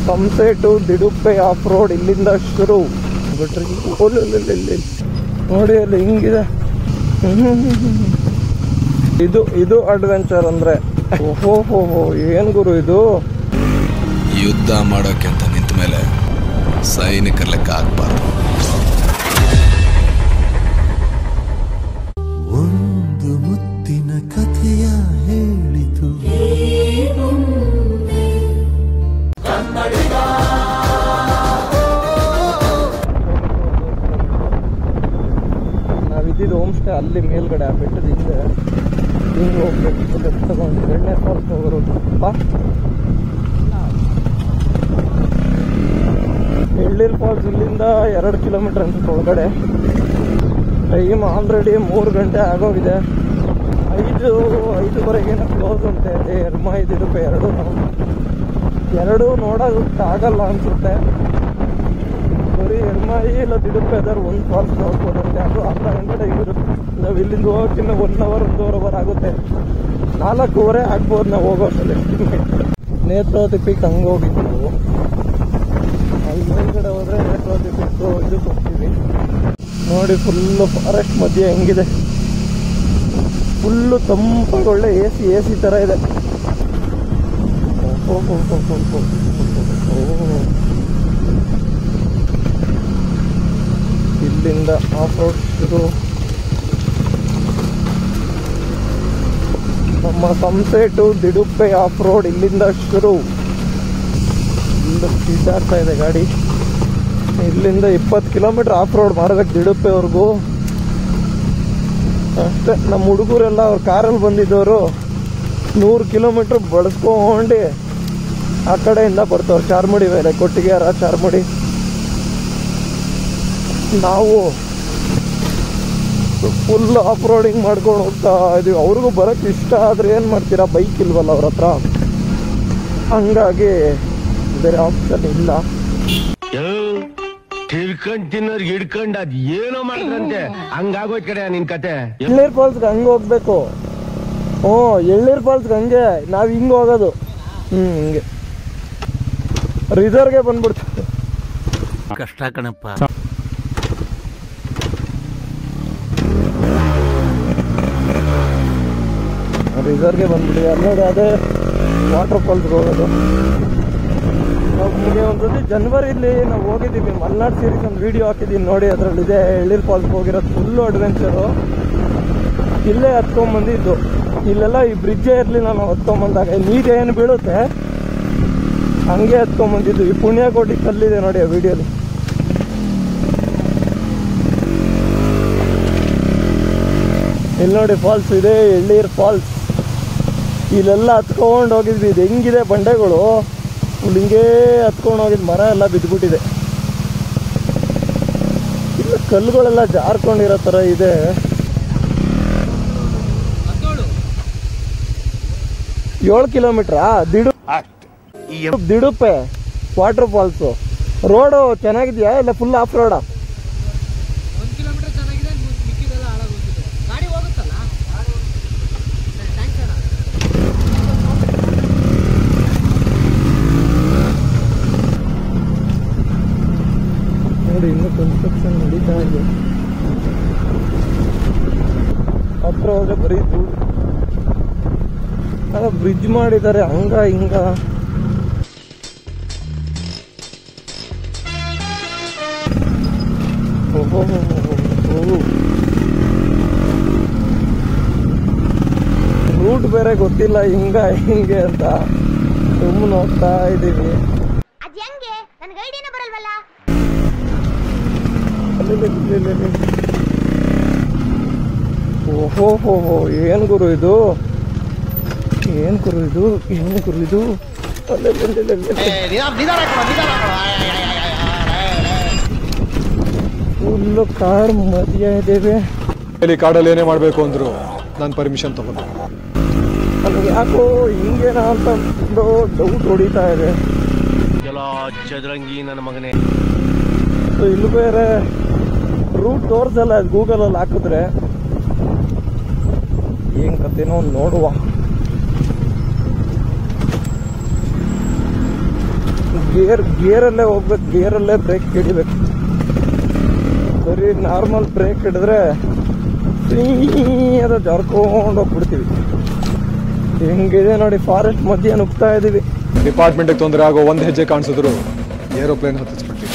Samse to ದಿಡುಪ್ಪೆ of road ಇಲ್ಲಿಂದ ಶುರು ಬಿಟ್ರಿ. ನೋಡಿ ಅಲ್ಲಿ ಹಿಂಗಿದೆ. ಇದು ಅಡ್ವೆಂಚರ್ ಅಂದ್ರೆ. ಓಹೋ ಏನ್ ಗುರು ಇದು. ಯುದ್ಧ ಮಾಡೋಕೆ ಅಂತ ನಿಂತ ಮೇಲೆ ಸೈನಿಕರ ಲೆಕ್ಕ ಆಗ್ಬಾರ್ದು. ಒಂದು ಮುತ್ತಿನ ಕಥೆಯ ಹೇಳಿತು ನಾವಿದ್ದಿದ್ದು ಹೋಮ್ ಸ್ಟೇ ಅಲ್ಲಿ ಮೇಲ್ಗಡೆ ಆ ಬೆಟ್ಟದ ಹಿಂದೆ. ಹಿಂಗೆ ಹೋಗ್ಬೇಕು ತಗೊಂಡು ಎಣ್ಣೆ ಫಾಲ್ಸ್ ಹೋಗೋದು. ಎಳ್ಳೀರ್ ಫಾಲ್ಸ್ ಇಲ್ಲಿಂದ 2 ಕಿಲೋಮೀಟರ್ ಅನ್ಸುತ್ತೆ ಒಳಗಡೆ. ಟೈಮ್ ಆಲ್ರೆಡಿ 3 ಗಂಟೆ ಆಗೋಗಿದೆ. 5:05 ಕ್ಲೋಸ್ ಅಂತೆ. ಎರ್ಮಾಯಿ ದಿಡುಪ್ಪೆ ಎರಡು ನೋಡೋದಕ್ಕೆ ಆಗಲ್ಲ ಅನ್ಸುತ್ತೆ. ಬರೀ ಎರ್ಮಾಯಿ ಇಲ್ಲ ದಿಡುಪ್ಪೆ ಅದರ ಒಂದು ಫಾಲ್ಸ್ ನೋಡ್ಬೋದಂತೆ. ಅದು ಅರ್ಧ ಗಂಟೆ ಟೈಮ್ ಇರುತ್ತೆ. ನಾವು ಇಲ್ಲಿಂದ ಹೋಗೋಕ್ಕಿಂತ 1 ಅವರ್ 1.5 ಅವರ್ ಆಗುತ್ತೆ. 4:15 ಆಗ್ಬೋದು ನಾವು ಹೋಗೋಷ್ಟಲ್ಲಿ. ನೇತ್ರಾವತಿ ಪೀಕ್ ಹಂಗೆ ಹೋಗಿದ್ವಿ ನಾವು. ಅಲ್ಲಿ ಮೇಲ್ಗಡೆ ಹೋದ್ರೆ ನೇತ್ರಾವತಿ ಪೀಕ್ ಇದಕ್ಕೆ ಹೋಗ್ತೀವಿ. ನೋಡಿ ಫುಲ್ಲು ಫಾರೆಸ್ಟ್ ಮಧ್ಯೆ ಹೆಂಗಿದೆ. ಫುಲ್ಲು ತಂಪಾಗಿ ಒಳ್ಳೆ ಎ ಸಿ ಥರ ಇದೆ. ಇಲ್ಲಿಂದ ಆಫ್ ರೋಡ್ ಶುರು. ನಮ್ಮ ಸಂಸೆ ಟು ದಿಡುಪ್ಪೆ ಆಫ್ ರೋಡ್ ಇಲ್ಲಿಂದ ಶುರು. ಇಲ್ಲಿಂದ ಸಿದ್ದಾಡ್ತಾ ಇದೆ ಗಾಡಿ. ಇಲ್ಲಿಂದ 20 ಕಿಲೋಮೀಟರ್ ಆಫ್ ರೋಡ್ ಮಾಡಬೇಕು ದಿಡುಪ್ಪೆವರೆಗೂ ಅಷ್ಟೇ. ನಮ್ಮ ಹುಡುಗರೆಲ್ಲ ಅವ್ರ ಕಾರಲ್ಲಿ ಬಂದಿದ್ದವರು 100 ಕಿಲೋಮೀಟರ್ ಬಳಸ್ಕೊಂಡು ಆ ಕಡೆಯಿಂದ ಬರ್ತಾವ್ರು. ಚಾರ್ಮುಡಿ ಮೇಲೆ ಕೊಟ್ಟಿಗೆಹಾರ ಚಾರ್ಮುಡಿ. ನಾವು ಫುಲ್ ಆಫ್ ರೋಡಿಂಗ್ ಮಾಡ್ಕೊಂಡು ಹೋಗ್ತಾ ಇದೀವಿ. ಅವ್ರಿಗೂ ಬರೋಕ್ಕೆ ಇಷ್ಟ ಆದರೆ ಏನು ಮಾಡ್ತೀರಾ, ಬೈಕ್ ಇಲ್ವಲ್ಲ ಅವ್ರ ಹತ್ರ. ಹಂಗಾಗಿ ಬೇರೆ ಆಪ್ಷನ್ ಇಲ್ಲ. ತಿರ್ಕೊಂಡ್ ತಿನ್ನೋರ್ಗೆ ಹಿಡ್ಕೊಂಡ್ ಅದ್ ಏನೋ ಮಾಡ್ರಂತೆ. ಹಂಗಾಗೋಯ್ತ ಕಡೆ ನಿನ್ ಕತೆ. ಎಳ್ಳೀರ್ ಫಾಲ್ಸ್ಗೆ ಹಂಗೆ ಹೋಗ್ಬೇಕು. ಎಳ್ಳೀರ್ ಫಾಲ್ಸ್ಗೆ ಹಂಗೆ ನಾವ್ ಹಿಂಗೆ ಹೋಗೋದು. ಹಿಂಗೆ ರಿಸರ್ವ್ಗೆ ಬಂದ್ಬಿಡ್ತೀವಿ. ಕಷ್ಟ ಕಣಪ್ಪ. ರಿಸರ್ವ್ಗೆ ಬಂದ್ಬಿಟ್ಟಿವಿ. ಅಲ್ಲಿ ಅದೇ ವಾಟರ್ ಫಾಲ್ಸ್ಗೆ ಹೋಗೋದು. ನಮಗೆ ಒಂದ್ಸತಿ ಜನವರಿಲಿ ನಾವು ಹೋಗಿದ್ದೀವಿ. ಮಲ್ನಾಡ್ ಸೀರೀಸ್ ಒಂದು ವಿಡಿಯೋ ಹಾಕಿದ್ದೀನಿ ನೋಡಿ. ಅದರಲ್ಲಿದೆ ಎಳ್ಳೀರ್ ಫಾಲ್ಸ್ಗೆ ಹೋಗಿರೋದು. Full adventure. ಇಲ್ಲೇ ಹತ್ಕೊಂಡ್ಬಂದಿದ್ದು. ಇಲ್ಲೆಲ್ಲ ಈ ಬ್ರಿಡ್ಜೇ ಇರಲಿಲ್ಲ ನಾವು ಹತ್ಕೊಂಡ್ಬಂದಾಗ. ನೀರೇನು ಬೀಳುತ್ತೆ ಹಂಗೆ ಹತ್ಕೊಂಡ್ಬಂದಿದ್ದು. ಈ ಪುಣ್ಯಕೋಟಿ ಕಲ್ಲಿದೆ ನೋಡಿ ಆ ವಿಡಿಯೋಲಿ. ಇಲ್ಲಿ ನೋಡಿ ಫಾಲ್ಸ್ ಇದೆ, ಎಳ್ಳೀರ್ ಫಾಲ್ಸ್. ಇಲ್ಲೆಲ್ಲ ಹತ್ಕೊಂಡು ಹೋಗಿದ್ವಿ. ಇದು ಹೆಂಗಿದೆ ಬಂಡೆಗಳು. ಹಿಂಗೇ ಹತ್ಕೊಂಡು ಹೋಗಿದ್ದು. ಮರ ಎಲ್ಲ ಬಿದ್ದುಬಿಟ್ಟಿದೆ. ಇಲ್ಲ ಕಲ್ಲುಗಳೆಲ್ಲ ಜಾರ್ಕೊಂಡಿರೋ ಥರ ಇದೆ. 7 ಕಿಲೋಮೀಟ್ರಾ ದಿಡುಪ್ಪೆ ವಾಟರ್ ಫಾಲ್ಸು. ರೋಡು ಚೆನ್ನಾಗಿದೆಯಾ ಇಲ್ಲ ಫುಲ್ ಆಫ್ ರೋಡಾ? ನೋಡಿ ಇನ್ನೂ ಕನ್ಸ್ಟ್ರಕ್ಷನ್ ನಡೀತಾ ಇದೆ. ಹತ್ರ ಹೋದ್ರೆ ಬರೀ ಬ್ರಿಡ್ಜ್ ಮಾಡಿದ್ದಾರೆ ಹಂಗ ಹಿಂಗ. ರೂಟ್ ಬೇರೆ ಗೊತ್ತಿಲ್ಲ ಹಿಂಗೆ ಅಂತ ಸುಮ್ಮನೆ ಹೋಗ್ತಾ ಇದೀವಿ. ಓಹೋ ಏನ್ ಗುರು ಇದು. ಫುಲ್ಲು ಕಾರ್ ಮಧ್ಯ ಇದ್ದೇವೆ. ಕಾಡಲ್ಲಿ ಏನೇ ಮಾಡಬೇಕು ಅಂದ್ರು ನಾನು ಪರ್ಮಿಷನ್ ತಗೊಂಡು. ನನಗೆ ಯಾಕೋ ಹಿಂಗೇನ ಅಂತ ಡೌಟ್ ಹೊಡಿತಾ ಇದೆ. ಚದುರಂಗಿ ನನ್ನ ಮಗನೇ. ಇಲ್ಲಿ ಬೇರೆ ರೂಟ್ ತೋರ್ಸಲ್ಲ ಗೂಗಲಲ್ಲಿ ಹಾಕಿದ್ರೆ. ಏನ್ ಕತೆನೋ ನೋಡುವ. ಗೇರಲ್ಲೇ ಹೋಗ್ಬೇಕು, ಗೇರಲ್ಲೇ ಬ್ರೇಕ್ ಹಿಡಿಬೇಕು. ಬರೀ ನಾರ್ಮಲ್ ಬ್ರೇಕ್ ಹಿಡಿದ್ರೆ ಅದು ಜಾರ್ಕೊಂಡು ಹೋಗ್ಬಿಡ್ತೀವಿ. ಹೆಂಗಿದೆ ನೋಡಿ, ಫಾರೆಸ್ಟ್ ಮಧ್ಯೆ ನುಗ್ತಾ ಇದೀವಿ. ಡಿಪಾರ್ಟ್ಮೆಂಟ್ಗೆ ತೊಂದರೆ ಆಗೋ ಒಂದು ಹೆಜ್ಜೆ ಕಾಣಿಸಿದ್ರು ಏರೋಪ್ಲೇನ್ ಹತ್ತಿಸ್ಬಿಡ್ತೀವಿ.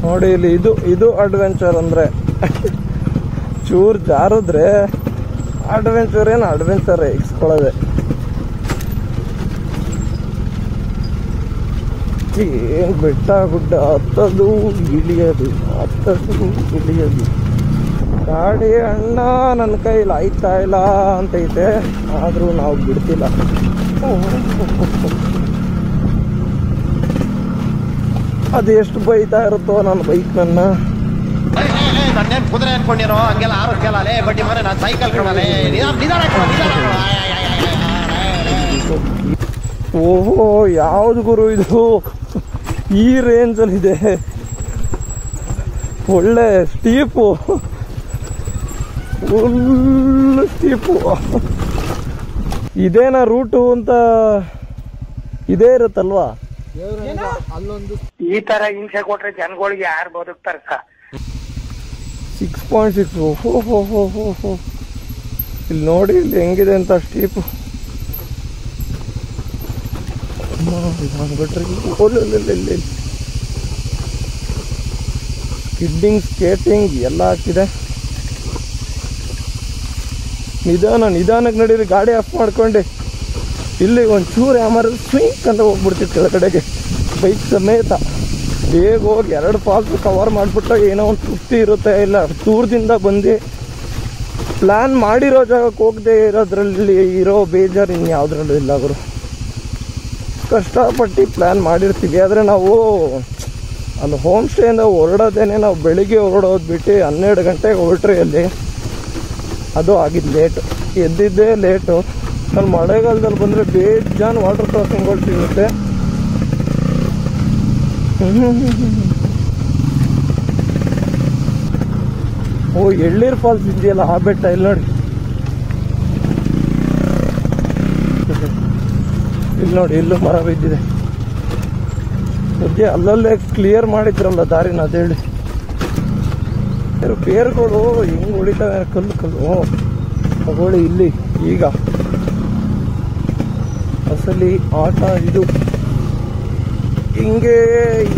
ನೋಡಿ ಇಲ್ಲಿ ಇದು ಅಡ್ವೆಂಚರ್ ಅಂದ್ರೆ. ಚೂರ್ ಜಾರಿದ್ರೆ ಅಡ್ವೆಂಚರ್ ಏನು ಅಡ್ವೆಂಚರ್ ಇಸ್ಕೊಳ್ಳೋದೆ. ಏನ್ ಬೆಟ್ಟ ಗುಡ್ಡ ಹತ್ತದು ಇಳಿಯೋದು, ಗಾಡಿ ಅಣ್ಣ ನನ್ನ ಕೈಲಿ ಆಯ್ತಾ ಇಲ್ಲ ಅಂತೈತೆ, ಆದ್ರೂ ನಾವು ಬಿಡ್ತಿಲ್ಲ. ಅದು ಎಷ್ಟು ಬೈತಾ ಇರುತ್ತೋ ನನ್ನ ಬೈಕ್ ನನ್ನ. ಕುದುರೆ ಅನ್ಕೊಂಡಿರೋ ಹಂಗೆಲ್ಲ ಆರೋಗ್ಯಲ್ಲ ಬಡ್ಡಿ ಮನೆ ನಾನು ಸೈಕಲ್ ಓಹೋ, ಯಾವ್ದು ಗುರು ಇದು, ಈ ರೇಂಜಲ್ಲಿ ಇದೆ. ಒಳ್ಳೆ ಸ್ಟೀಪು, ಫುಲ್ ಸ್ಟೀಪು. ಇದೇನಾ ರೂಟು ಅಂತ ಇದೇ ಇರುತ್ತಲ್ವಾ? ಈ ತರ ಹಿಂಸೆ ಕೊಟ್ರೆ ಜನಗಳಿಗೆ ಯಾರು ಬದುಕ್ತಾರ? 6.6. ಓಹೋ, ಇಲ್ಲಿ ನೋಡಿ ಇಲ್ಲಿ ಹೆಂಗಿದೆ ಅಂತ ಸ್ಟೀಪು. ಸ್ಕಿಡ್ಡಿಂಗ್, ಸ್ಕೇಟಿಂಗ್ ಎಲ್ಲ ಹಾಕಿದೆ. ನಿಧಾನಕ್ಕೆ ನಡೀರಿ, ಗಾಡಿ ಆಫ್ ಮಾಡ್ಕೊಂಡು. ಇಲ್ಲಿ ಒಂಚೂರು ಯಾಮಾರ ಸ್ವಿಂಕ್ ಅಂತ ಹೋಗ್ಬಿಡ್ತಿತ್ತು ಕೆಳಗಡೆಗೆ ಬೈಕ್ ಸಮೇತ. ಬೇಗ ಹೋಗಿ 2 ಫಾಲ್ಸ್ ಕವರ್ ಮಾಡಿಬಿಟ್ರೆ ಏನೋ ಒಂದು ತೃಪ್ತಿ ಇರುತ್ತೆ. ಇಲ್ಲ ದೂರದಿಂದ ಬಂದು ಪ್ಲ್ಯಾನ್ ಮಾಡಿರೋ ಜಾಗಕ್ಕೆ ಹೋಗದೆ ಇರೋದ್ರಲ್ಲಿ ಇರೋ ಬೇಜಾರು ಇನ್ಯಾವುದ್ರಲ್ಲೂ ಇಲ್ಲ ಅವರು. ಕಷ್ಟಪಟ್ಟು ಪ್ಲ್ಯಾನ್ ಮಾಡಿರ್ತೀವಿ, ಆದರೆ ನಾವು ಅಲ್ಲಿ ಹೋಮ್ ಸ್ಟೇಯಿಂದ ಹೊರಡೋದೇನೆ ನಾವು ಬೆಳಿಗ್ಗೆ ಹೊರಡೋದು ಬಿಟ್ಟು 12 ಗಂಟೆಗೆ ಹೊರಟ್ರಿ ಅಲ್ಲಿ. ಅದು ಆಗಿದ್ದು ಲೇಟು, ಎದ್ದಿದ್ದೇ ಲೇಟು. ಅಲ್ಲಿ ಮಳೆಗಾಲದಲ್ಲಿ ಬಂದರೆ ಬೇಜಾನ್ ವಾಟರ್ ಕ್ರಾಸಿಂಗ್ಗಳು ಸಿಗುತ್ತೆ. ಓ, ಎಳ್ಳೀರು ಫಾಲ್ಸ್ ಇದೆಯಲ್ಲ ಆ ಬೆಟ್ಟ, ಇಲ್ಲಿ ನೋಡಿ. ಇಲ್ಲಿ ನೋಡಿ, ಇಲ್ಲೂ ಮರ ಬಿದ್ದಿದೆ. ಸದ್ಯ ಅಲ್ಲಲ್ಲೇ ಕ್ಲಿಯರ್ ಮಾಡಿದ್ರಲ್ಲ ದಾರಿನ, ಅದೇಳಿ ಬೇರುಗಳು ಹೆಂಗ್ ಹೊಡಿತಾವೆ, ಕಲ್ಲು ತಗೊಳ್ಳಿ. ಇಲ್ಲಿ ಈಗ ಅಸಲಿ ಆಟ ಇದು. ಹಿಂಗೆ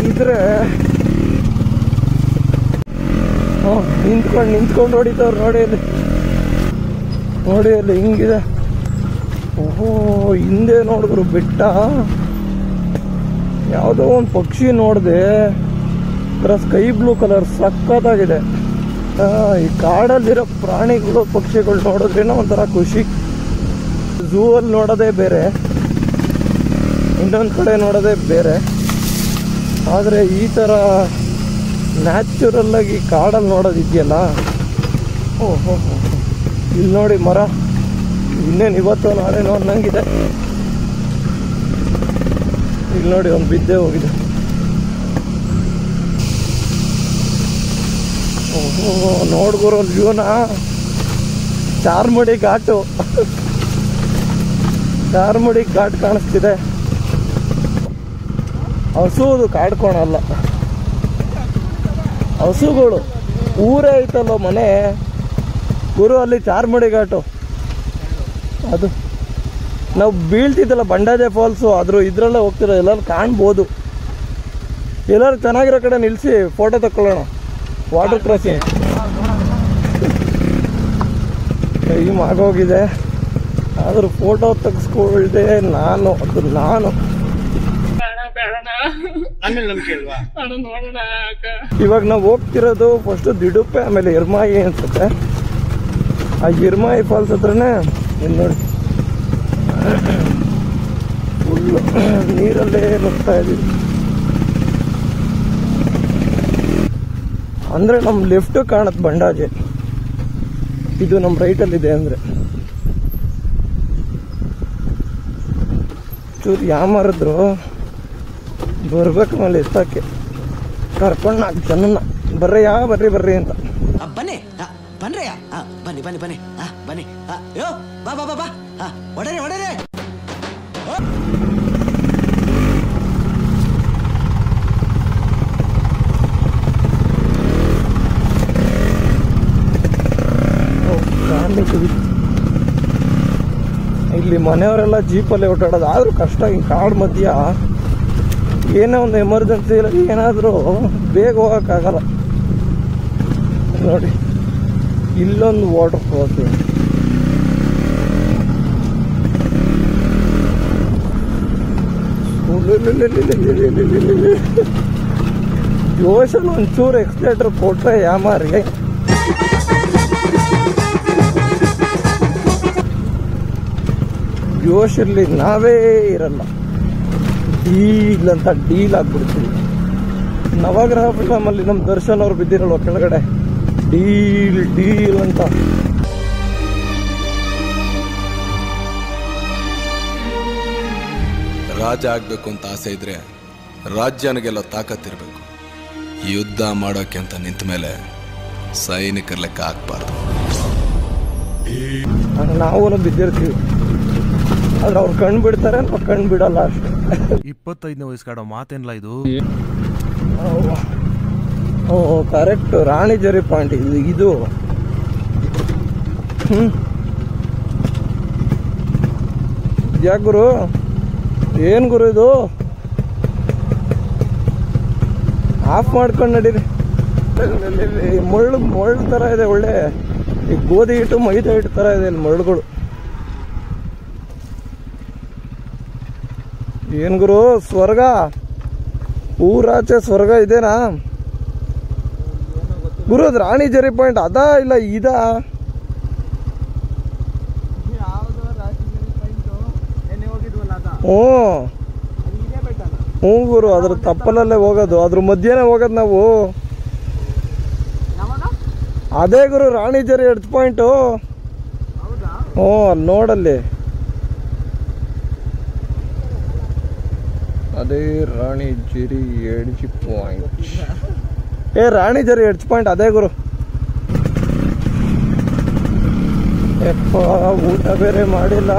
ಇದ್ರೆ ನಿಂತ್ಕೊಂಡು ಹೊಡಿತಾವ್ರು ನೋಡಿ ಅಲ್ಲಿ ಹಿಂಗಿದೆ. ಓಹೋ, ಹಿಂದೆ ನೋಡಿದ್ರು ಬೆಟ್ಟ, ಯಾವುದೋ ಒಂದು ಪಕ್ಷಿ ನೋಡಿದೆ, ಸ್ಕೈ ಬ್ಲೂ ಕಲರ್ ಸಕ್ಕತ್ತಾಗಿದೆ. ಈ ಕಾಡಲ್ಲಿರೋ ಪ್ರಾಣಿಗಳು ಪಕ್ಷಿಗಳು ನೋಡಿದ್ರೇನೋ ಒಂಥರ ಖುಷಿ. ಝೂ ಅಲ್ಲಿ ನೋಡೋದೇ ಬೇರೆ, ಇನ್ನೊಂದು ಕಡೆ ನೋಡೋದೇ ಬೇರೆ. ಆದರೆ ಈ ಥರ ನ್ಯಾಚುರಲ್ ಆಗಿ ಕಾಡಲ್ಲಿ ನೋಡೋದಿದೆಯಲ್ಲ, ಓಹೋ. ಇಲ್ಲಿ ನೋಡಿ ಮರ, ಇನ್ನೇನು ಇವತ್ತು ನಾಳೆನೋ ಅನ್ನಂಗಿದೆ. ಇಲ್ಲಿ ನೋಡಿ ಒಂದು ಬಿದ್ದೆ ಹೋಗಿದೆ. ಓಹೋ, ನೋಡ್ಗುರು ವ್ಯೂನ. ಚಾರ್ಮುಡಿ ಘಾಟು, ಚಾರ್ಮುಡಿ ಘಾಟ್ ಕಾಣಿಸ್ತಿದೆ. ಹಸುದು ಕಾಡ್ಕೊಳಲ್ಲ, ಹಸುಗಳು. ಊರೇ ಐತಲ್ಲ ಮನೆ ಗುರು, ಅಲ್ಲಿ ಚಾರ್ಮುಡಿ ಘಾಟು. ಅದು ನಾವು ಬೀಳ್ತಿದ್ದಲ್ಲ ಬಂಡಾಜೆ ಫಾಲ್ಸು, ಆದರೂ ಇದರಲ್ಲೇ ಹೋಗ್ತಿರೋ. ಎಲ್ಲರೂ ಕಾಣ್ಬೋದು. ಎಲ್ಲರೂ ಚೆನ್ನಾಗಿರೋ ಕಡೆ ನಿಲ್ಲಿಸಿ ಫೋಟೋ ತಕ್ಕೊಳ್ಳೋಣ. ವಾಟರ್ ಕ್ರಾಸಿಂಗ್ ಟೈಮ್ ಆಗೋಗಿದೆ, ಆದರೂ ಫೋಟೋ ತೆಗೆಸ್ಕೊಳ್ದೆ ನಾನು. ಇವಾಗ ನಾವು ಹೋಗ್ತಿರೋದು ಫಸ್ಟ್ ದಿಡುಪ್ಪೆ, ಆಮೇಲೆ ಇರ್ಮಾಯಿ ಅನ್ಸುತ್ತೆ. ಆ ಇರ್ಮಾಯಿ ಫಾಲ್ಸ್ ಹತ್ರನೇ ಇಲ್ಲಿ ನೋಡಿ, ಫುಲ್ಲು ನೀರಲ್ಲೇ ನುಗ್ತಾ ಇದೀವಿ. ಅಂದರೆ ನಮ್ಮ ಲೆಫ್ಟ್ ಕಾಣುತ್ತೆ ಬಂಡಾಜೆ, ಇದು ನಮ್ಮ ರೈಟಲ್ಲಿದೆ. ಅಂದರೆ ಚೂರು ಯಾಮಾರಿದ್ರು ಬರ್ಬೇಕು ಮೇಲೆ ಎತ್ತಕ್ಕೆ. ಕರ್ಕೊಂಡು 4 ಜನನ್ನ ಬರ್ರಿ ಅಂತ. ಬನ್ನಿ ಬನ್ನಿ ಯೋ ಬಾ ಒಡರೆ ಮನೆಯವರೆಲ್ಲ ಜೀಪಲ್ಲಿ ಓಡಾಡೋದು. ಆದರೂ ಕಷ್ಟ, ಈ ಕಾಡು ಮಧ್ಯ ಏನೇ ಒಂದು ಎಮರ್ಜೆನ್ಸಿ ಇಲ್ಲ, ಏನಾದರೂ ಬೇಗ ಹೋಗೋಕ್ಕಾಗಲ್ಲ. ನೋಡಿ ಇಲ್ಲೊಂದು ವಾಟರ್ ಕ್ರಾಸಿಂಗ್. ಜೋಶಲ್ಲಿ ಒಂಚೂರು ಎಕ್ಸ್ಲೇಟರ್ ಕೊಟ್ರೆ ಯಾಮಾರಿಗೆ. ಜೋಶಲ್ಲಿ ನಾವೇ ಇರಲ್ಲ, ಡೀಲ್ ಅಂತ ಡೀಲ್ ಆಗ್ಬಿಡ್ತೀವಿ. ನವಗ್ರಹ ಫಿಲಮಲ್ಲಿ ನಮ್ಮ ದರ್ಶನ್ ಅವ್ರು ಬಿದ್ದಿರಲ್ವ ಕೆಳಗಡೆ, ಡೀಲ್ ಡೀಲ್ ಅಂತ. ರಾಜ ಆಗ್ಬೇಕು ಅಂತ ಆಸೆ ಇದ್ರೆ ರಾಜ್ಯನಿಗೆಲ್ಲ ತಾಕತ್ತಿರ್ಬೇಕು. ಯುದ್ಧ ಮಾಡೋಕೆ ಅಂತ ನಿಂತ ಮೇಲೆ ಸೈನಿಕರ ಲೆಕ್ಕ ಆಗ್ಬಾರ್ದು. ನಾವು ಬಿದ್ದಿರ್ತೀವಿ, ಆದ್ರೆ ಅವ್ರು ಕಣ್ ಬಿಡ್ತಾರೆ, ನಾವು ಕಣ್ ಬಿಡಲ್ಲ ಅಷ್ಟೇ. 25ನೇ ವಯಸ್ಸಾಡೋ ಮಾತೇನಿಲ್ಲ ಇದು. ಕರೆಕ್ಟ್, ರಾಣಿ ಜರಿ ಪಾಯಿಂಟ್ ಇದು. ಯಾಕೆ ಗುರು, ಏನ್ ಗುರು ಇದು? ಆಫ್ ಮಾಡ್ಕೊಂಡು ನಡೀರಿ. ಮರಳು ತರ ಇದೆ, ಒಳ್ಳೆ ಈ ಗೋಧಿ ಹಿಟ್ಟು ಮೈದಾ ಹಿಟ್ಟು ತರ ಇದೆ ಇಲ್ಲಿ ಮರಳುಗಳು. ಏನ್ ಗುರು, ಸ್ವರ್ಗ ಊರಾಚೆ ಸ್ವರ್ಗ ಇದೇನಾ ಗುರು? ಅದು ರಾಣಿ ಜರಿ ಪಾಯಿಂಟ್ ಅದಾ ಇಲ್ಲ ಇದಾ? ಹ್ಞೂ ಗುರು, ಅದ್ರ ತಪ್ಪಲಲ್ಲೇ ಹೋಗೋದು, ಅದ್ರ ಮಧ್ಯೆನೇ ಹೋಗೋದು ನಾವು. ಅದೇ ಗುರು ರಾಣಿ ಜರಿ ಎಡ್ಜ್ ಪಾಯಿಂಟು. ಹ್ಞೂ ಅಲ್ಲಿ ನೋಡಲ್ಲಿ, ಅದೇ ರಾಣಿ ಜರಿ ಎಡ್ಜ್ ಪಾಯಿಂಟ್. ರಾಣಿ ಜರಿ ಎಡ್ಜ್ ಪಾಯಿಂಟ್ ಅದೇ ಗುರು. ಯಪ್ಪ, ಊಟ ಬೇರೆ ಮಾಡಿಲ್ಲ,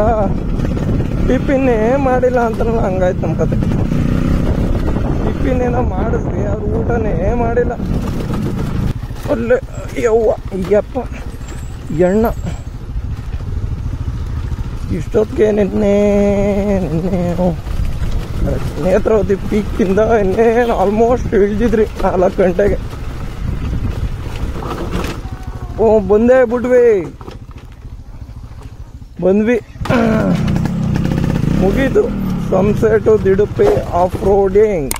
ಟಿಫಿನ್ನೇ ಮಾಡಿಲ್ಲ ಅಂತಾರಲ್ಲ, ಹಂಗಾಯ್ತು ನಮ್ಮ ಕತೆ. ಟಿಫಿನ್ ಏನೋ ಮಾಡಿದ್ವಿ, ಅವ್ರು ಊಟನೇ ಮಾಡಿಲ್ಲ. ಒಳ್ಳೆ ಯವ್ವ ಈಗಪ್ಪ ಎಣ್ಣ ಇಷ್ಟೊತ್ತಿಗೆ ನಿನ್ನೆ ನೇತ್ರಾವತಿ ಪೀಕಿಂದ ಇನ್ನೇನು ಆಲ್ಮೋಸ್ಟ್ ಇಳಿದಿದ್ರಿ 4 ಗಂಟೆಗೆ. ಬಂದ್ವಿ, ಮುಗೀತು. ಸಂಸೆ ಟು ದಿಡುಪೆ ಆಫ್ ರೋಡಿಂಗ್.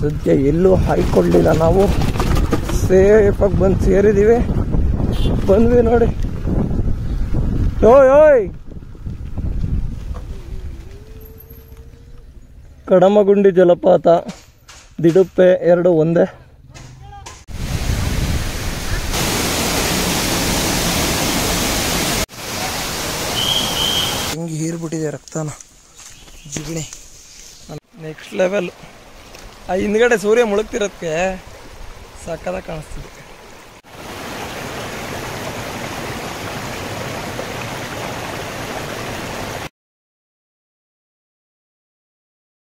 ಸದ್ಯ ಎಲ್ಲೂ ಹಾಯ್ಕೊಳ್ಳಿಲ್ಲ ನಾವು, ಸೇಫಾಗಿ ಬಂದು ಸೇರಿದ್ದೀವಿ. ಬಂದ್ವಿ ನೋಡಿ. ಓಯ್ ಕಡಮಗುಂಡಿ ಜಲಪಾತ, ದಿಡುಪೆ 2 ಒಂದೇ. ಹಿಂಗೆ ಹೀರ್ಬಿಟ್ಟಿದೆ ರಕ್ತನ, ಜಿಗಣಿ ನೆಕ್ಸ್ಟ್ ಲೆವೆಲ್. ಆ ಹಿಂದ್ಗಡೆ ಸೂರ್ಯ ಮುಳುಗ್ತಿರೋದಕ್ಕೆ ಸಕ್ಕತ್ತಾಗಿ ಕಾಣಿಸ್ತಿದೆ.